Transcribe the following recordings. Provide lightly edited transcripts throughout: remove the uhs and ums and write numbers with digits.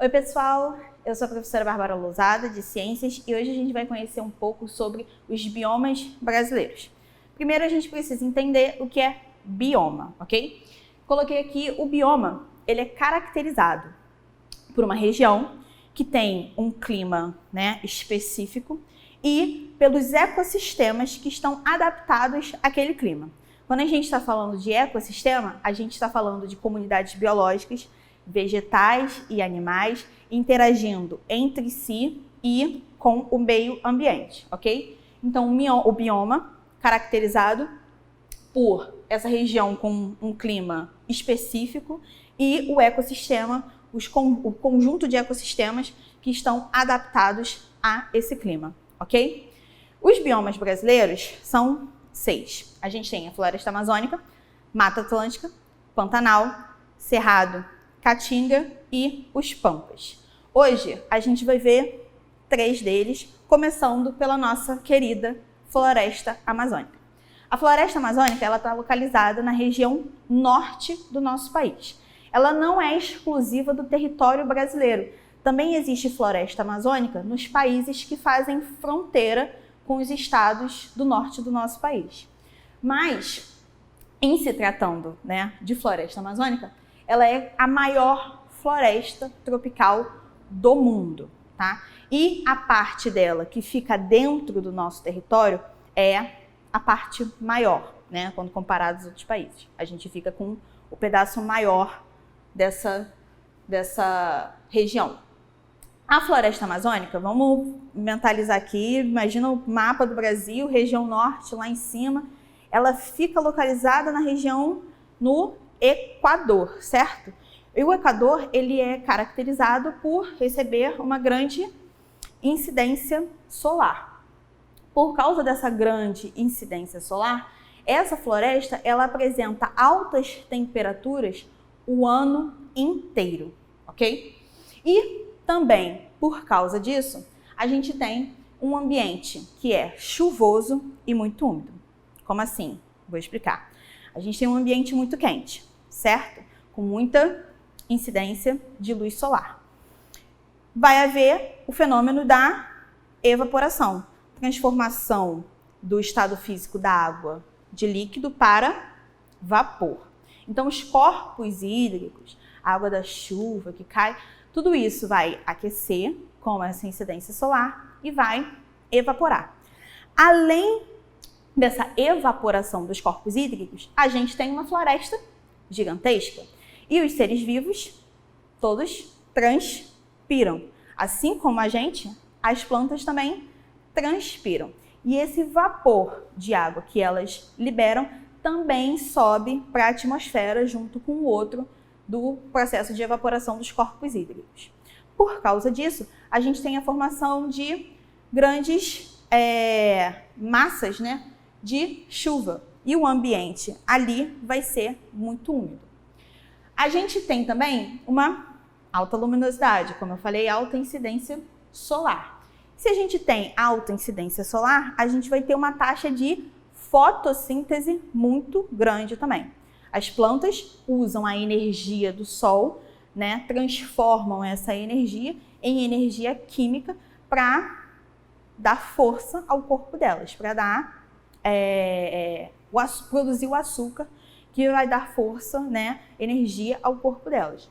Oi pessoal, eu sou a professora Bárbara Lousada, de Ciências, e hoje a gente vai conhecer um pouco sobre os biomas brasileiros. Primeiro a gente precisa entender o que é bioma, ok? Coloquei aqui o bioma, ele é caracterizado por uma região que tem um clima, específico e pelos ecossistemas que estão adaptados àquele clima. Quando a gente está falando de ecossistema, a gente está falando de comunidades biológicas, vegetais e animais interagindo entre si e com o meio ambiente, ok? Então, o bioma, caracterizado por essa região com um clima específico e o ecossistema, o conjunto de ecossistemas que estão adaptados a esse clima, ok? Os biomas brasileiros são 6. A gente tem a floresta amazônica, Mata Atlântica, Pantanal, Cerrado, Caatinga e os Pampas. Hoje a gente vai ver 3 deles, começando pela nossa querida floresta amazônica. A floresta amazônica está localizada na região norte do nosso país. Ela não é exclusiva do território brasileiro. Também existe floresta amazônica nos países que fazem fronteira com os estados do norte do nosso país. Mas, em se tratando de floresta amazônica, ela é a maior floresta tropical do mundo, tá? E a parte dela que fica dentro do nosso território é a parte maior, quando comparado aos outros países. A gente fica com o pedaço maior dessa região. A floresta amazônica, vamos mentalizar aqui, imagina o mapa do Brasil, região norte lá em cima, ela fica localizada na região no Equador, certo? E o Equador, ele é caracterizado por receber uma grande incidência solar. Por causa dessa grande incidência solar, essa floresta, ela apresenta altas temperaturas o ano inteiro, ok? E também, por causa disso, a gente tem um ambiente que é chuvoso e muito úmido. Como assim? Vou explicar. A gente tem um ambiente muito quente, certo? Com muita incidência de luz solar. Vai haver o fenômeno da evaporação, transformação do estado físico da água de líquido para vapor. Então, os corpos hídricos, a água da chuva que cai, tudo isso vai aquecer com essa incidência solar e vai evaporar. Além dessa evaporação dos corpos hídricos, a gente tem uma floresta gigantesca. E os seres vivos, todos transpiram. Assim como a gente, as plantas também transpiram. E esse vapor de água que elas liberam também sobe para a atmosfera junto com o outro do processo de evaporação dos corpos hídricos. Por causa disso, a gente tem a formação de grandes massas de chuva. E o ambiente ali vai ser muito úmido. A gente tem também uma alta luminosidade, como eu falei, alta incidência solar. Se a gente tem alta incidência solar, a gente vai ter uma taxa de fotossíntese muito grande também. As plantas usam a energia do sol, transformam essa energia em energia química para dar força ao corpo delas, para dar produzir o açúcar que vai dar força, energia ao corpo delas.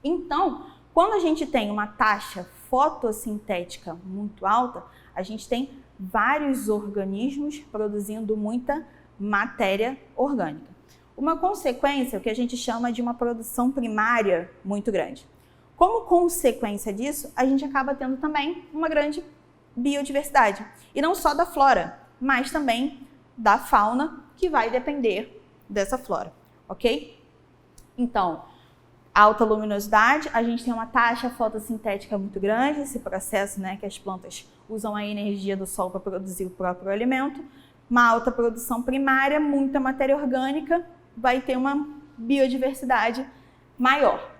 Então, quando a gente tem uma taxa fotossintética muito alta, a gente tem vários organismos produzindo muita matéria orgânica. Uma consequência, o que a gente chama de uma produção primária muito grande. Como consequência disso, a gente acaba tendo também uma grande biodiversidade. E não só da flora, mas também da fauna, que vai depender dessa flora, ok? Então, alta luminosidade, a gente tem uma taxa fotossintética muito grande, esse processo que as plantas usam a energia do sol para produzir o próprio alimento. Uma alta produção primária, muita matéria orgânica, vai ter uma biodiversidade maior.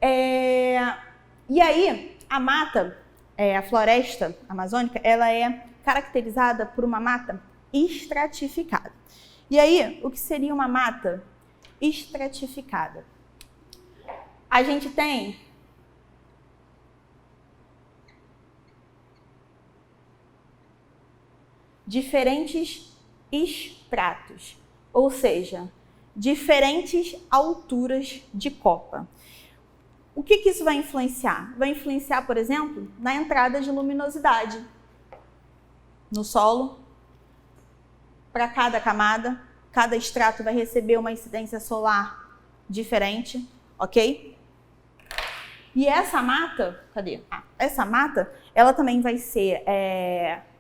E aí, a mata, a floresta amazônica, ela é caracterizada por uma mata estratificada. E aí, o que seria uma mata estratificada? A gente tem diferentes estratos, ou seja, diferentes alturas de copa. O que isso vai influenciar? Vai influenciar, por exemplo, na entrada de luminosidade no solo. Para cada camada, cada extrato vai receber uma incidência solar diferente, ok? E essa mata, cadê? Essa mata, ela também vai ser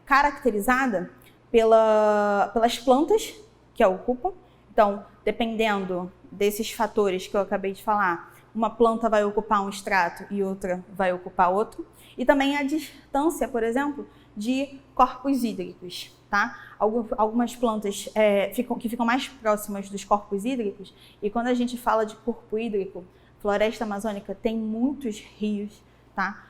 caracterizada pelas plantas que a ocupam. Então, dependendo desses fatores que eu acabei de falar, uma planta vai ocupar um extrato e outra vai ocupar outro. E também a distância, por exemplo, de corpos hídricos, tá? Algumas plantas que ficam mais próximas dos corpos hídricos, e quando a gente fala de corpo hídrico, floresta amazônica tem muitos rios, tá?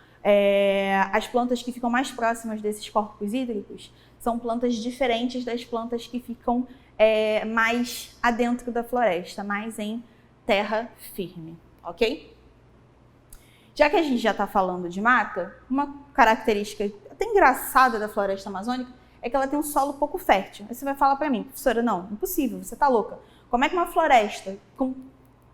As plantas que ficam mais próximas desses corpos hídricos são plantas diferentes das plantas que ficam mais adentro da floresta, mais em terra firme, ok? Já que a gente já está falando de mata, uma característica até engraçada da floresta amazônica é que ela tem um solo pouco fértil. Aí você vai falar para mim, professora, não, impossível, você está louca. Como é que uma floresta com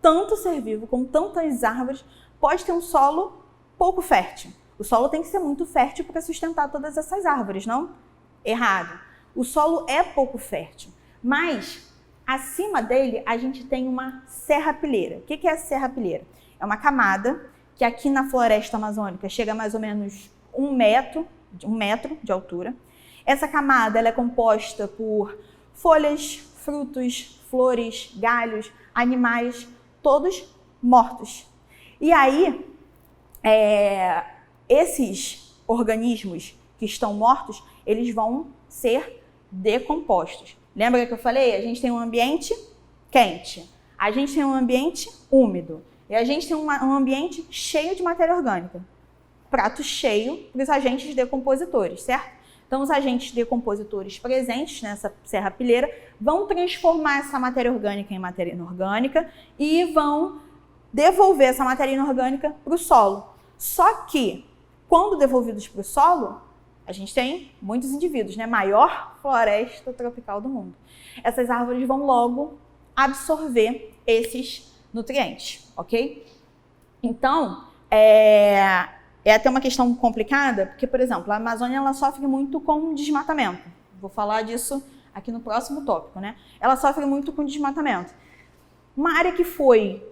tanto ser vivo, com tantas árvores, pode ter um solo pouco fértil? O solo tem que ser muito fértil para sustentar todas essas árvores, não? Errado. O solo é pouco fértil, mas acima dele a gente tem uma serrapilheira. O que é a serrapilheira? É uma camada que aqui na floresta amazônica chega a mais ou menos um metro de altura. Essa camada ela é composta por folhas, frutos, flores, galhos, animais, todos mortos. E aí, esses organismos que estão mortos, eles vão ser decompostos. Lembra que eu falei? A gente tem um ambiente quente, a gente tem um ambiente úmido e a gente tem um ambiente cheio de matéria orgânica. Prato cheio para os agentes decompositores, certo? Então, os agentes decompositores presentes nessa serrapilheira vão transformar essa matéria orgânica em matéria inorgânica e vão devolver essa matéria inorgânica para o solo. Só que, quando devolvidos para o solo, a gente tem muitos indivíduos, né? Maior floresta tropical do mundo. Essas árvores vão logo absorver esses nutrientes, ok? Então, é até uma questão complicada, porque, por exemplo, a Amazônia ela sofre muito com desmatamento. Vou falar disso aqui no próximo tópico, né? Ela sofre muito com desmatamento. Uma área que foi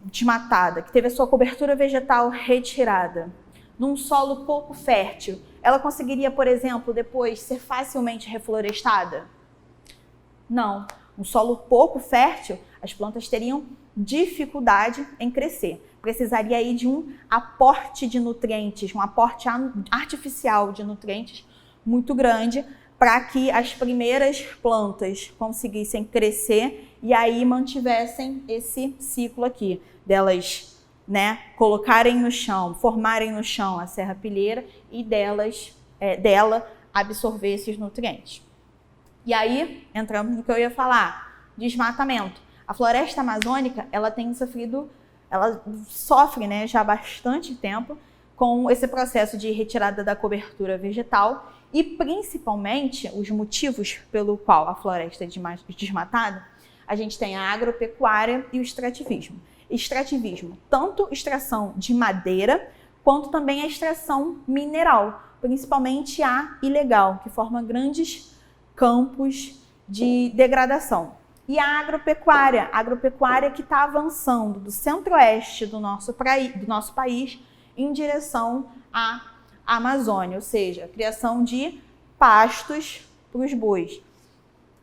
desmatada, que teve a sua cobertura vegetal retirada, num solo pouco fértil, ela conseguiria, por exemplo, depois ser facilmente reflorestada? Não. Um solo pouco fértil, as plantas teriam dificuldade em crescer. Precisaria aí de um aporte de nutrientes, um aporte artificial de nutrientes muito grande para que as primeiras plantas conseguissem crescer e aí mantivessem esse ciclo aqui delas, né, colocarem no chão, formarem no chão a serrapilheira e dela absorver esses nutrientes. E aí entramos no que eu ia falar, desmatamento. A floresta amazônica, ela sofre, né, já há bastante tempo com esse processo de retirada da cobertura vegetal e principalmente os motivos pelo qual a floresta é desmatada, a gente tem a agropecuária e o extrativismo. Extrativismo, tanto extração de madeira quanto também a extração mineral, principalmente a ilegal, que forma grandes campos de degradação. E a agropecuária que está avançando do centro-oeste do nosso país em direção à Amazônia, ou seja, a criação de pastos para os bois.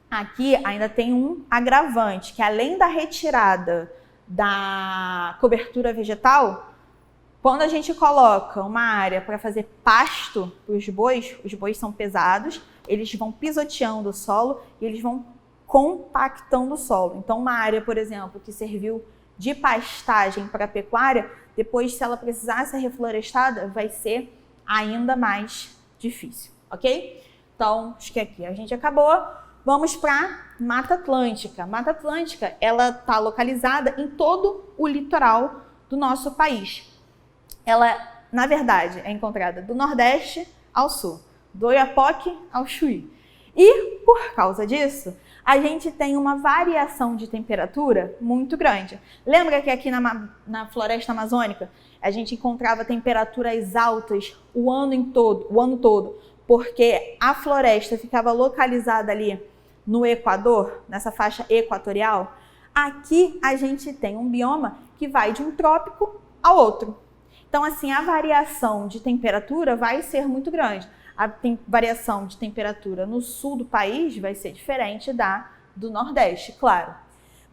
Aqui ainda tem um agravante, que além da retirada da cobertura vegetal, quando a gente coloca uma área para fazer pasto para os bois são pesados, eles vão pisoteando o solo e eles vão compactando o solo. Então, uma área, por exemplo, que serviu de pastagem para a pecuária, depois, se ela precisar ser reflorestada, vai ser ainda mais difícil, ok? Então, acho que aqui a gente acabou. Vamos para a Mata Atlântica. Mata Atlântica, ela está localizada em todo o litoral do nosso país. Ela, na verdade, é encontrada do Nordeste ao Sul, do Oiapoque ao Chuí. E, por causa disso, a gente tem uma variação de temperatura muito grande. Lembra que aqui na floresta amazônica a gente encontrava temperaturas altas o ano todo, porque a floresta ficava localizada ali no Equador, nessa faixa equatorial? Aqui a gente tem um bioma que vai de um trópico ao outro. Então, assim, a variação de temperatura vai ser muito grande. A variação de temperatura no sul do país vai ser diferente do Nordeste, claro.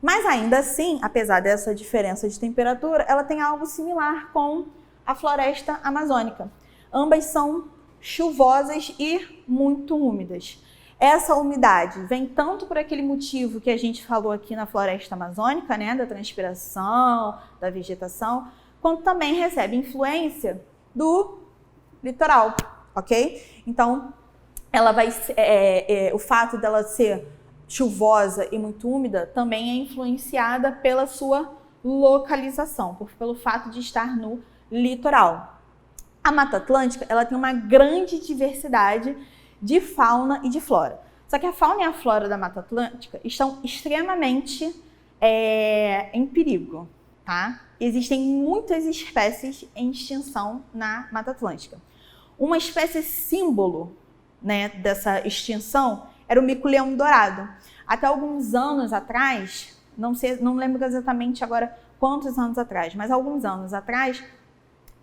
Mas ainda assim, apesar dessa diferença de temperatura, ela tem algo similar com a floresta amazônica. Ambas são chuvosas e muito úmidas. Essa umidade vem tanto por aquele motivo que a gente falou aqui na floresta amazônica, né, da transpiração, da vegetação, quanto também recebe influência do litoral, ok? Então, ela vai, o fato dela ser chuvosa e muito úmida também é influenciada pela sua localização, pelo fato de estar no litoral. A Mata Atlântica, ela tem uma grande diversidade de fauna e de flora. Só que a fauna e a flora da Mata Atlântica estão extremamente em perigo, tá? Existem muitas espécies em extinção na Mata Atlântica. Uma espécie símbolo, né, dessa extinção era o mico-leão dourado. Até alguns anos atrás, não lembro exatamente agora quantos anos atrás, mas alguns anos atrás,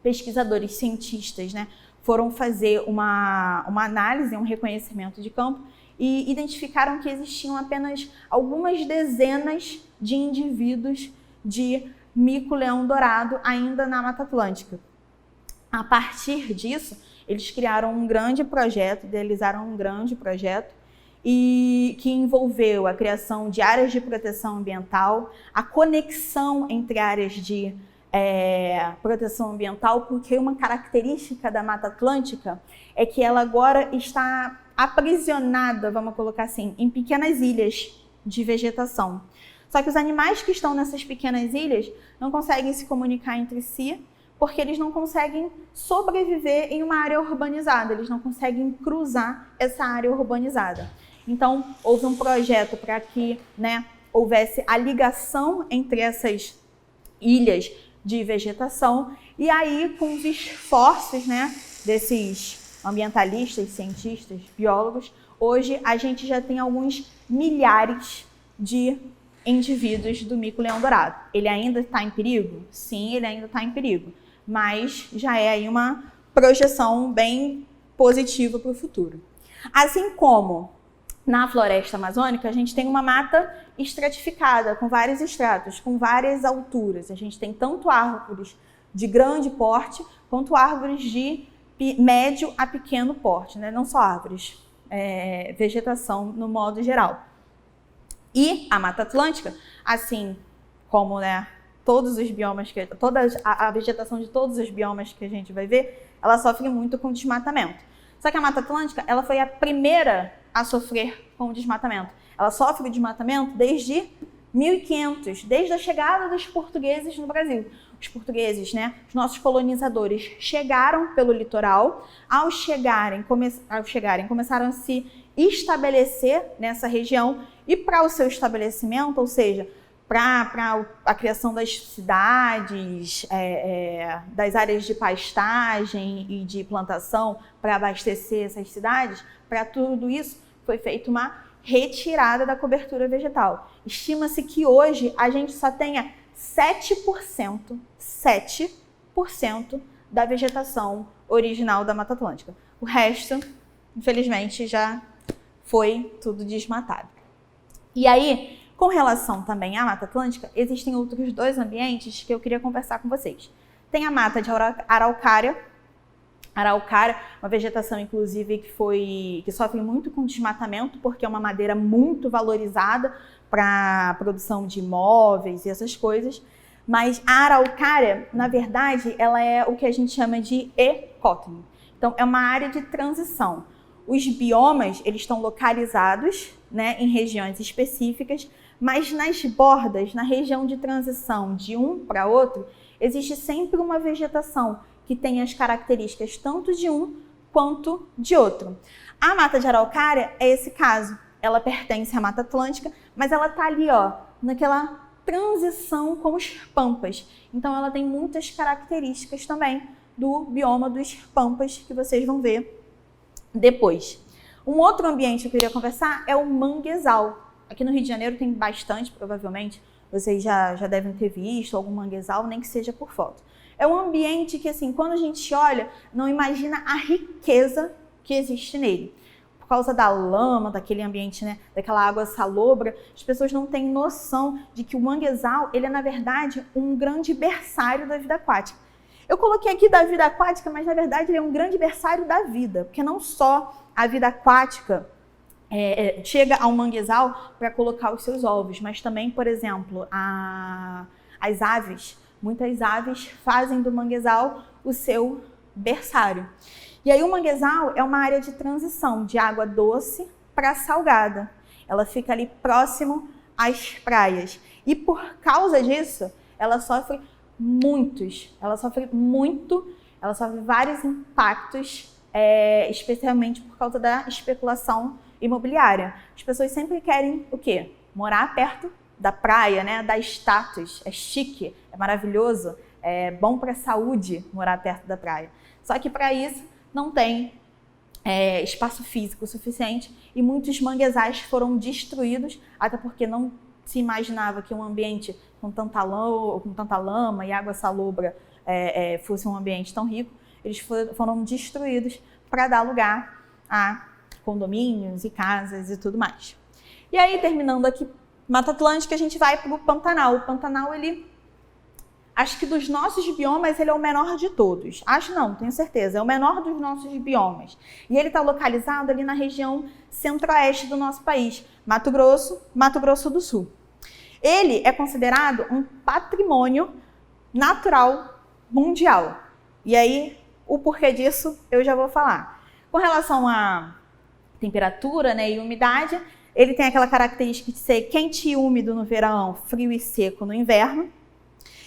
pesquisadores cientistas, né, foram fazer uma análise, um reconhecimento de campo e identificaram que existiam apenas algumas dezenas de indivíduos de mico-leão dourado ainda na Mata Atlântica. A partir disso, eles criaram um grande projeto, idealizaram um grande projeto e que envolveu a criação de áreas de proteção ambiental, a conexão entre áreas de proteção ambiental, porque uma característica da Mata Atlântica é que ela agora está aprisionada, vamos colocar assim, em pequenas ilhas de vegetação. Só que os animais que estão nessas pequenas ilhas não conseguem se comunicar entre si, porque eles não conseguem sobreviver em uma área urbanizada, eles não conseguem cruzar essa área urbanizada. Então, houve um projeto para que, né, houvesse a ligação entre essas ilhas de vegetação, e aí, com os esforços, né, desses ambientalistas, cientistas, biólogos, hoje a gente já tem alguns milhares de indivíduos do mico-leão dourado. Ele ainda está em perigo? Sim, ele ainda está em perigo, mas já é aí uma projeção bem positiva para o futuro. Assim como na floresta amazônica, a gente tem uma mata estratificada, com vários estratos, com várias alturas. A gente tem tanto árvores de grande porte, quanto árvores de médio a pequeno porte, né? Não só árvores, vegetação no modo geral. E a Mata Atlântica, assim como, né, todos os biomas, a vegetação de todos os biomas que a gente vai ver, ela sofre muito com desmatamento. Só que a Mata Atlântica, ela foi a primeira a sofrer com o desmatamento. Ela sofre o desmatamento desde 1500, desde a chegada dos portugueses no Brasil. Os portugueses, né, os nossos colonizadores, chegaram pelo litoral. Ao chegarem, começaram a se estabelecer nessa região, e para o seu estabelecimento, ou seja, para a criação das cidades, das áreas de pastagem e de plantação para abastecer essas cidades, para tudo isso foi feita uma retirada da cobertura vegetal. Estima-se que hoje a gente só tenha 7% da vegetação original da Mata Atlântica. O resto, infelizmente, já foi tudo desmatado. E aí, com relação também à Mata Atlântica, existem outros dois ambientes que eu queria conversar com vocês. Tem a mata de araucária, uma vegetação, inclusive, que sofre muito com desmatamento, porque é uma madeira muito valorizada para a produção de imóveis e essas coisas. Mas a araucária, na verdade, ela é o que a gente chama de ecótono. Então, é uma área de transição. Os biomas, eles estão localizados, né, em regiões específicas, mas nas bordas, na região de transição de um para outro, existe sempre uma vegetação que tem as características tanto de um quanto de outro. A Mata de Araucária é esse caso. Ela pertence à Mata Atlântica, mas ela está ali, ó, naquela transição com os pampas. Então ela tem muitas características também do bioma dos pampas que vocês vão ver depois. Um outro ambiente que eu queria conversar é o manguezal. Aqui no Rio de Janeiro tem bastante, provavelmente. Vocês já devem ter visto algum manguezal, nem que seja por foto. É um ambiente que, assim, quando a gente olha, não imagina a riqueza que existe nele. Por causa da lama, daquele ambiente, né, daquela água salobra, as pessoas não têm noção de que o manguezal, ele é, na verdade, um grande berçário da vida aquática. Eu coloquei aqui da vida aquática, mas, na verdade, ele é um grande berçário da vida, porque não só a vida aquática chega ao manguezal para colocar os seus ovos, mas também, por exemplo, as aves. Muitas aves fazem do manguezal o seu berçário. E aí o manguezal é uma área de transição de água doce para salgada. Ela fica ali próximo às praias. E por causa disso, ela sofre vários impactos, especialmente por causa da especulação imobiliária. As pessoas sempre querem o quê? Morar perto da praia, né? Dá status, é chique, é maravilhoso, é bom para a saúde morar perto da praia. Só que para isso não tem espaço físico suficiente e muitos manguezais foram destruídos, até porque não se imaginava que um ambiente com tanta lama e água salobra fosse um ambiente tão rico. Eles foram destruídos para dar lugar a condomínios e casas e tudo mais. E aí, terminando aqui Mata Atlântica, a gente vai para o Pantanal. O Pantanal, ele, acho que dos nossos biomas, ele é o menor de todos. Acho não, tenho certeza, é o menor dos nossos biomas. E ele está localizado ali na região centro-oeste do nosso país, Mato Grosso do Sul. Ele é considerado um patrimônio natural mundial. E aí, o porquê disso, eu já vou falar. Com relação à temperatura, né, e umidade, ele tem aquela característica de ser quente e úmido no verão, frio e seco no inverno.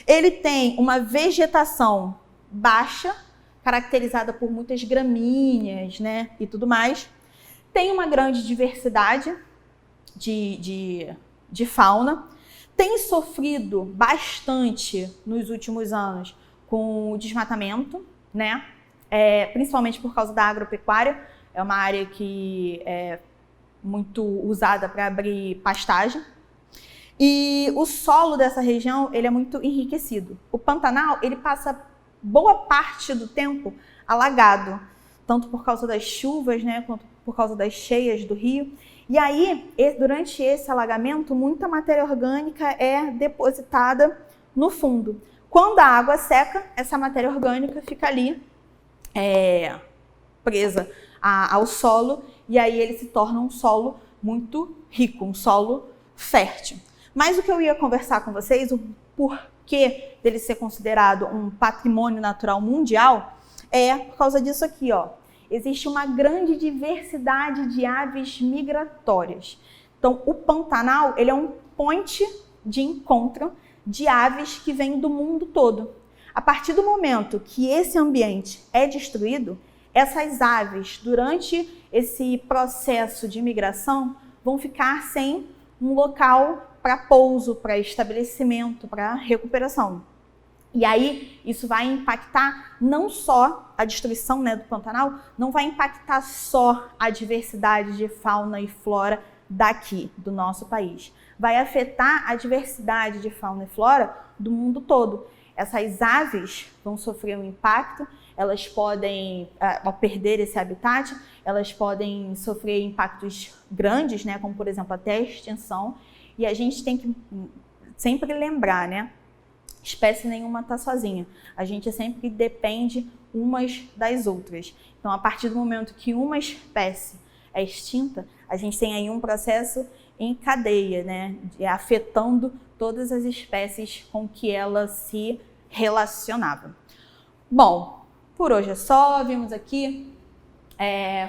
Ele tem uma vegetação baixa, caracterizada por muitas gramíneas, né, e tudo mais. Tem uma grande diversidade de fauna. Tem sofrido bastante nos últimos anos com o desmatamento, né, principalmente por causa da agropecuária. É uma área que é muito usada para abrir pastagem. E o solo dessa região, ele é muito enriquecido. O Pantanal, ele passa boa parte do tempo alagado, tanto por causa das chuvas, né, quanto por causa das cheias do rio. E aí, durante esse alagamento, muita matéria orgânica é depositada no fundo. Quando a água seca, essa matéria orgânica fica ali presa ao solo, e aí ele se torna um solo muito rico, um solo fértil. Mas o que eu ia conversar com vocês, o porquê dele ser considerado um patrimônio natural mundial, é por causa disso aqui, ó. Existe uma grande diversidade de aves migratórias. Então, o Pantanal, ele é um ponte de encontro de aves que vêm do mundo todo. A partir do momento que esse ambiente é destruído, essas aves, durante esse processo de migração, vão ficar sem um local para pouso, para estabelecimento, para recuperação. E aí, isso vai impactar não só a destruição, né, do Pantanal, não vai impactar só a diversidade de fauna e flora daqui, do nosso país. Vai afetar a diversidade de fauna e flora do mundo todo. Essas aves vão sofrer um impacto, elas podem, ao perder esse habitat, elas podem sofrer impactos grandes, né, como, por exemplo, até a extinção. E a gente tem que sempre lembrar, né, espécie nenhuma está sozinha. A gente sempre depende umas das outras. Então, a partir do momento que uma espécie é extinta, a gente tem aí um processo em cadeia, né, afetando todas as espécies com que ela se relacionava. Bom, por hoje é só. Vimos aqui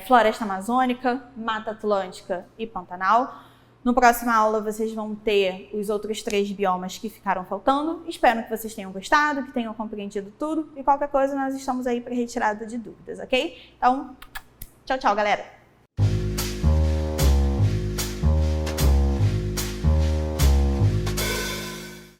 floresta amazônica, Mata Atlântica e Pantanal. No próxima aula vocês vão ter os outros 3 biomas que ficaram faltando. Espero que vocês tenham gostado, que tenham compreendido tudo. E qualquer coisa nós estamos aí para retirada de dúvidas, ok? Então, Tchau, tchau, galera!